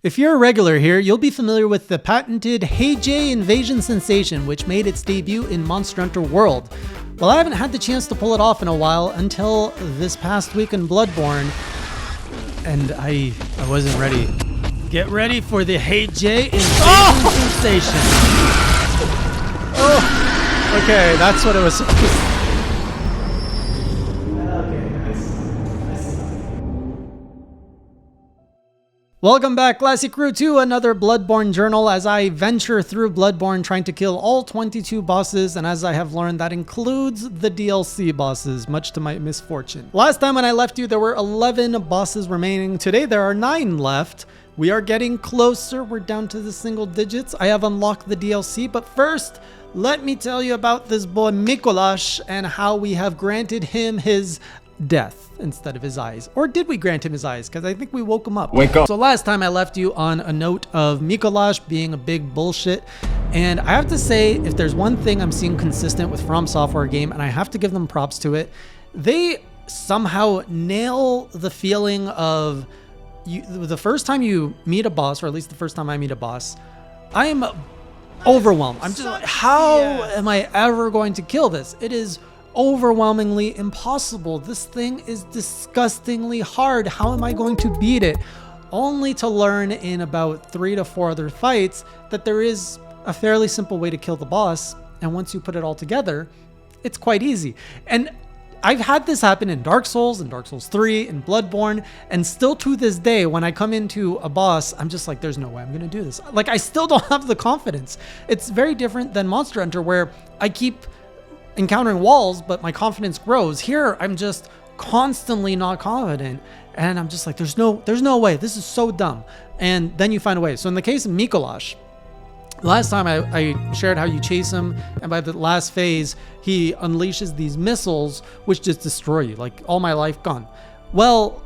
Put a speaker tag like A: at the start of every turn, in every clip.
A: If you're a regular here, you'll be familiar with the patented Hey J invasion sensation, which made its debut in Monster Hunter World. Well, I haven't had the chance to pull it off in a while until this past week in Bloodborne, and I wasn't ready. Get ready for the Hey J invasion sensation. Oh, okay, that's what it was supposed to. Welcome back, Classy Crew, to another Bloodborne journal as I venture through Bloodborne trying to kill all 22 bosses, and as I have learned, that includes the DLC bosses, much to my misfortune. Last time when I left you, there were 11 bosses remaining. Today, there are 9 left. We are getting closer. We're down to the single digits. I have unlocked the DLC, but first, let me tell you about this boy Mikolas and how we have granted him his death instead of his eyes. Or did we grant him his eyes? Because I think we woke him up.
B: Wake up.
A: So last time I left you on a note of Mikolas being a big bullshit. And I have to say, if there's one thing I'm seeing consistent with From Software game, and I have to give them props to it, they somehow nail the feeling of the first time you meet a boss, or at least the first time I meet a boss, I am overwhelmed. I'm just like, how am I ever going to kill this? It is overwhelmingly impossible. This thing is disgustingly hard. How am I going to beat it? Only to learn in about 3 to 4 other fights that there is a fairly simple way to kill the boss, and once you put it all together, it's quite easy. And I've had this happen in Dark Souls, in Dark Souls 3, in Bloodborne, and still to this day, when I come into a boss, I'm just like, there's no way I'm gonna do this. Like, I still don't have the confidence. It's very different than Monster Hunter, where I keep encountering walls, but my confidence grows. Here, I'm just constantly not confident, and I'm just like, there's no way. This is so dumb. And then you find a way. So in the case of Mikolas, last time I shared how you chase him, and by the last phase, he unleashes these missiles, which just destroy you. Like, all my life gone. Well,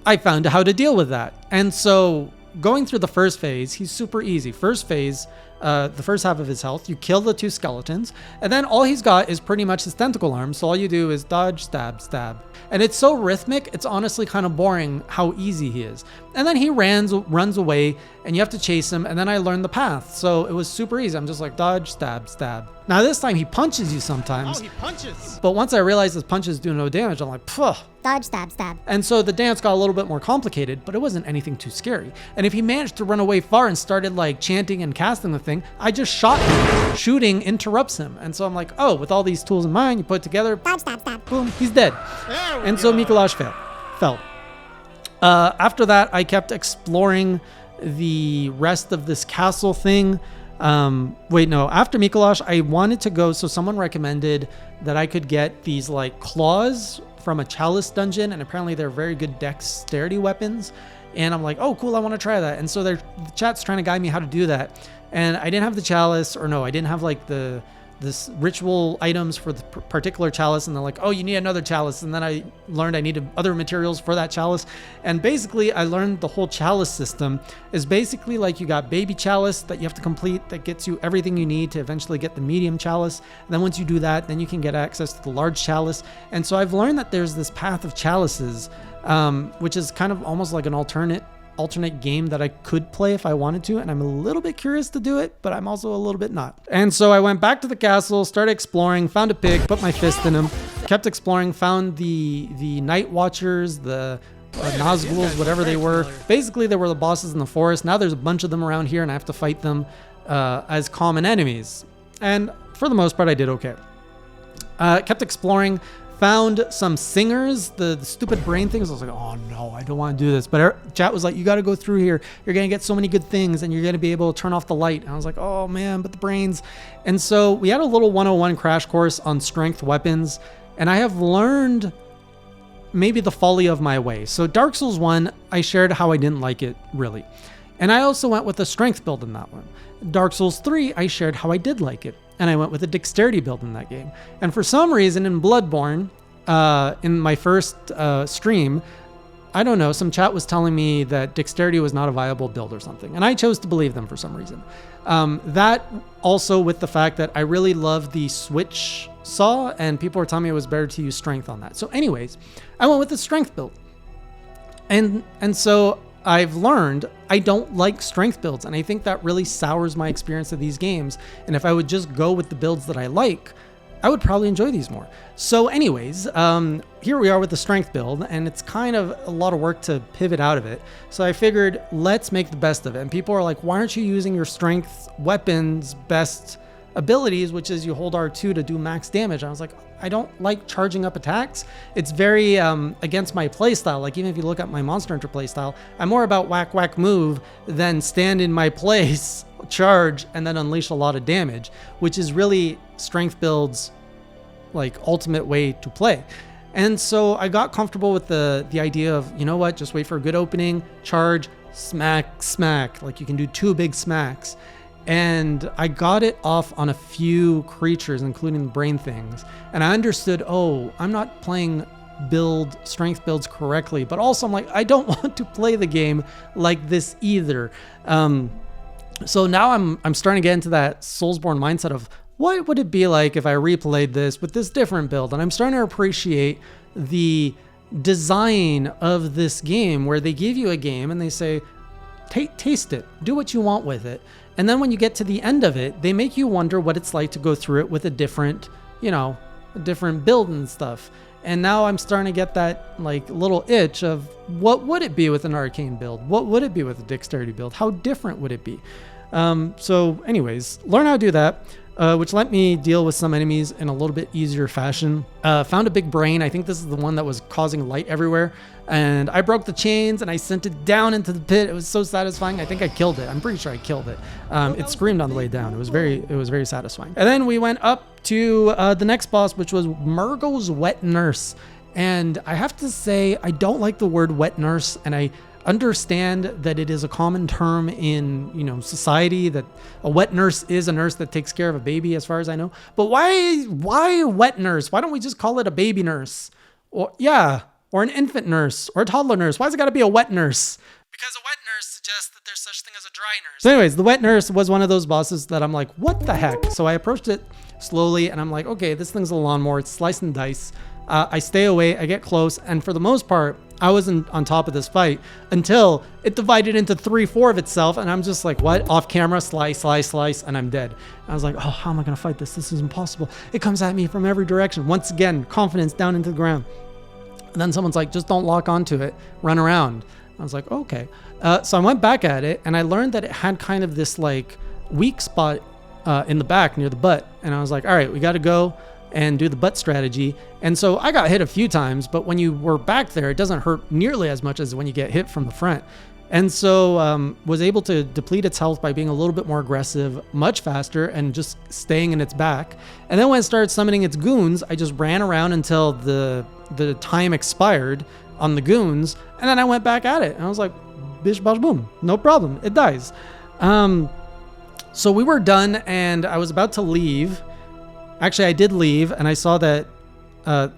A: I found how to deal with that. And so going through the first phase, he's super easy. First phase, the first half of his health, you kill the 2 skeletons, and then all he's got is pretty much his tentacle arms. So all you do is dodge, stab, stab. And it's so rhythmic, it's honestly kind of boring how easy he is. And then he runs away, and you have to chase him, and then I learned the path. So it was super easy. I'm just like, dodge, stab, stab. Now this time he punches you sometimes.
C: Oh, he punches!
A: But once I realized his punches do no damage, I'm like, phew.
D: Dodge, stab, stab.
A: And so the dance got a little bit more complicated, but it wasn't anything too scary. And if he managed to run away far and started like chanting and casting the thing, I just shot him. Shooting interrupts him. And so I'm like, oh, with all these tools in mind, you put it together,
D: Dodge, stab, stab.
A: boom, he's dead. And so Mikolas fell. After that, I kept exploring the rest of this castle thing. After Mikolas, I wanted to go, so someone recommended that I could get these like claws from a Chalice dungeon, and apparently they're very good dexterity weapons. And I'm like, oh, cool, I want to try that. And so the chat's trying to guide me how to do that. And I didn't have the Chalice, I didn't have like this ritual items for the particular chalice, and they're like, oh, you need another chalice. And then I learned I needed other materials for that chalice. And basically I learned the whole chalice system is basically like you got baby chalice that you have to complete that gets you everything you need to eventually get the medium chalice. And then once you do that, then you can get access to the large chalice. And so I've learned that there's this path of chalices, which is kind of almost like an alternate game that I could play if I wanted to, and I'm a little bit curious to do it, but I'm also a little bit not. And so I went back to the castle, started exploring, found a pig, put my fist in him, kept exploring, found the night watchers, the Nazguls, whatever they were. Basically, they were the bosses in the forest. Now there's a bunch of them around here, and I have to fight them as common enemies. And for the most part, I did okay. Kept exploring, found some singers, the stupid brain things. I was like, oh no, I don't want to do this. But chat was like, you got to go through here. You're going to get so many good things, and you're going to be able to turn off the light. And I was like, oh man, but the brains. And so we had a little 101 crash course on strength weapons, and I have learned maybe the folly of my way. So Dark Souls 1, I shared how I didn't like it really. And I also went with a strength build in that one. Dark Souls 3, I shared how I did like it. And I went with a dexterity build in that game. And for some reason in Bloodborne, in my first stream, I don't know, some chat was telling me that dexterity was not a viable build or something. And I chose to believe them for some reason. That also with the fact that I really love the switch saw, and people were telling me it was better to use strength on that. So anyways, I went with the strength build. And so I've learned I don't like strength builds, and I think that really sours my experience of these games. And if I would just go with the builds that I like, I would probably enjoy these more. So anyways, here we are with the strength build, and it's kind of a lot of work to pivot out of it. So I figured, let's make the best of it. And people are like, why aren't you using your strength weapons best abilities, which is you hold R2 to do max damage? I was like, I don't like charging up attacks. It's very against my playstyle. Like, even if you look at my Monster Hunter playstyle, I'm more about whack, whack, move than stand in my place, charge, and then unleash a lot of damage, which is really strength builds like ultimate way to play. And so I got comfortable with the idea of, you know what, just wait for a good opening, charge, smack, smack. Like, you can do 2 big smacks. And I got it off on a few creatures, including brain things. And I understood, oh, I'm not playing strength builds correctly, but also I'm like, I don't want to play the game like this either. So now I'm starting to get into that Soulsborne mindset of, what would it be like if I replayed this with this different build? And I'm starting to appreciate the design of this game, where they give you a game and they say, taste it, do what you want with it. And then when you get to the end of it, they make you wonder what it's like to go through it with a different build and stuff. And now I'm starting to get that like little itch of, what would it be with an arcane build? What would it be with a dexterity build? How different would it be? So anyways, learn how to do that. Which let me deal with some enemies in a little bit easier fashion. Found a big brain. I think this is the one that was causing light everywhere. And I broke the chains and I sent it down into the pit. It was so satisfying. I think I killed it. I'm pretty sure I killed it. It screamed on the way down. It was very satisfying. And then we went up to the next boss, which was Mergo's Wet Nurse. And I have to say, I don't like the word wet nurse, and I understand that it is a common term in society, that a wet nurse is a nurse that takes care of a baby, as far as I know. But why wet nurse? Why don't we just call it a baby nurse, or an infant nurse, or a toddler nurse? Why's it got to be a wet nurse? Because a wet nurse suggests that there's such thing as a dry nurse. So anyways, the wet nurse was one of those bosses that I'm like, what the heck? So I approached it slowly, and I'm like, okay, this thing's a lawnmower. It's slice and dice. I stay away, I get close, and for the most part, I wasn't on top of this fight until it divided into 3-4 of itself, and I'm just like, what? Off camera, slice, slice, slice, and I'm dead. I was like, oh, how am I going to fight this? This is impossible. It comes at me from every direction. Once again, confidence down into the ground. And then someone's like, just don't lock onto it, run around. I was like, okay. So I went back at it, and I learned that it had kind of this like weak spot in the back near the butt. And I was like, all right, we got to go and do the butt strategy. And so I got hit a few times, but when you were back there, it doesn't hurt nearly as much as when you get hit from the front. And so was able to deplete its health by being a little bit more aggressive, much faster, and just staying in its back. And then when it started summoning its goons, I just ran around until the time expired on the goons, and then I went back at it. And I was like, bish, bash, boom, no problem, it dies. So we were done, and I was about to leave. Actually, I did leave, and I saw that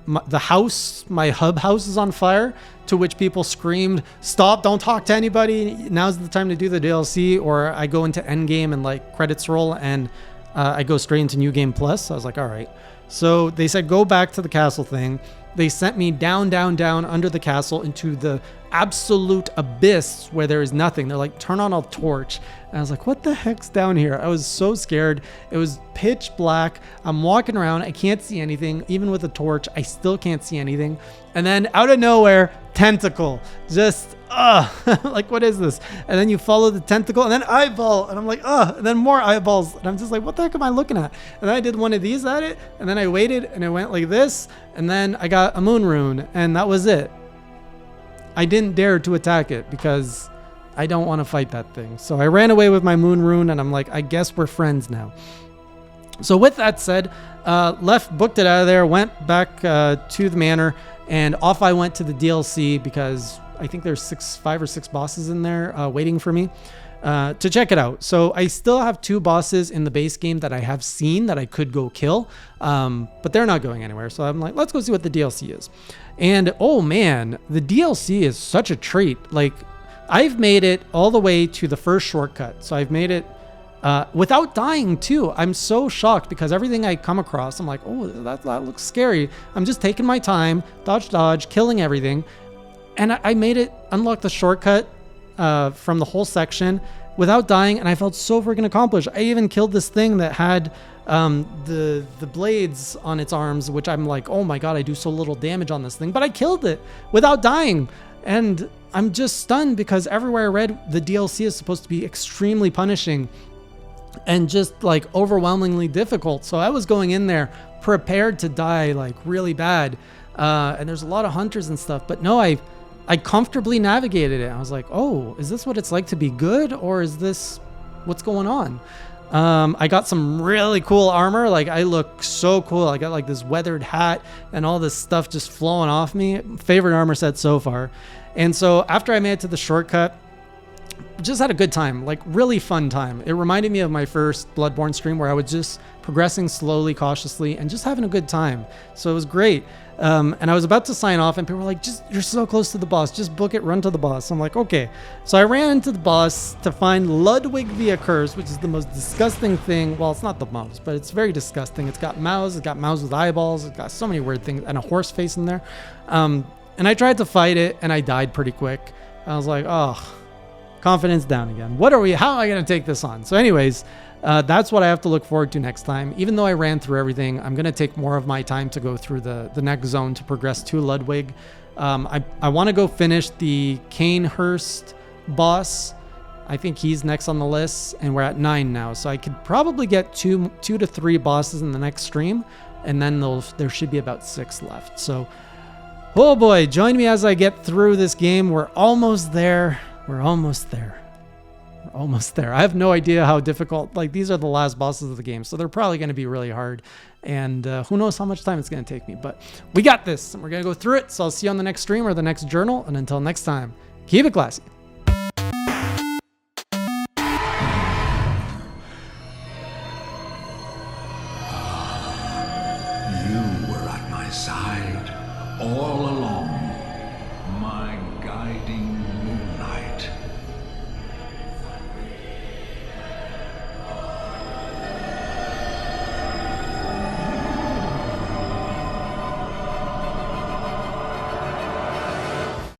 A: my hub house is on fire, to which people screamed, stop, don't talk to anybody, now's the time to do the DLC. Or I go into endgame and like credits roll, and I go straight into New Game Plus. I was like, all right. So they said, go back to the castle thing. They sent me down, down, down under the castle into the absolute abyss where there is nothing. They're like, turn on a torch. And I was like, what the heck's down here? I was so scared. It was pitch black. I'm walking around. I can't see anything. Even with a torch, I still can't see anything. And then out of nowhere, tentacle. Just, like, what is this? And then you follow the tentacle, and then eyeball. And I'm like, and then more eyeballs. And I'm just like, what the heck am I looking at? And then I did one of these at it. And then I waited, and it went like this. And then I got a moon rune, and that was it. I didn't dare to attack it because I don't want to fight that thing. So I ran away with my moon rune, and I'm like, I guess we're friends now. So with that said, booked it out of there, went back to the manor, and off I went to the DLC because I think there's 5 or 6 bosses in there waiting for me to check it out. So I still have 2 bosses in the base game that I have seen that I could go kill, but they're not going anywhere. So I'm like, let's go see what the DLC is. And oh man, the DLC is such a treat. Like, I've made it all the way to the first shortcut. So I've made it without dying too. I'm so shocked because everything I come across, I'm like, oh, that looks scary. I'm just taking my time, dodge, killing everything. And I made it, unlock the shortcut from the whole section without dying, and I felt so freaking accomplished. I even killed this thing that had the blades on its arms, which I'm like, oh my god, I do so little damage on this thing, but I killed it without dying. And I'm just stunned because everywhere I read, the DLC is supposed to be extremely punishing and just like overwhelmingly difficult. So I was going in there prepared to die like really bad. And there's a lot of hunters and stuff, but no, I comfortably navigated it. I was like, oh, is this what it's like to be good, or is this what's going on? I got some really cool armor. Like, I look so cool. I got like this weathered hat and all this stuff just flowing off me. Favorite armor set so far. And so after I made it to the shortcut, just had a good time, like really fun time. It reminded me of my first Bloodborne stream where I was just progressing slowly, cautiously, and just having a good time. So it was great. And I was about to sign off and people were like, you're so close to the boss, just book it, run to the boss. I'm like, okay. So I ran into the boss to find Ludwig the Accursed, which is the most disgusting thing. Well, it's not the most, but it's very disgusting. It's got mouths with eyeballs. It's got so many weird things and a horse face in there. And I tried to fight it and I died pretty quick. I was like, oh, confidence down again. How am I going to take this on? So anyways, that's what I have to look forward to next time. Even though I ran through everything, I'm going to take more of my time to go through the next zone to progress to Ludwig. I want to go finish the Canehurst boss. I think he's next on the list, and we're at 9 now. So I could probably get two to 3 bosses in the next stream, and then there should be about 6 left. So, oh boy, join me as I get through this game. We're almost there. We're almost there. I have no idea how difficult, like these are the last bosses of the game, so they're probably going to be really hard, and who knows how much time it's going to take me, but we got this and we're going to go through it. So I'll see you on the next stream or the next journal, and until next time, keep it classy.
B: You were at my side all along, my guiding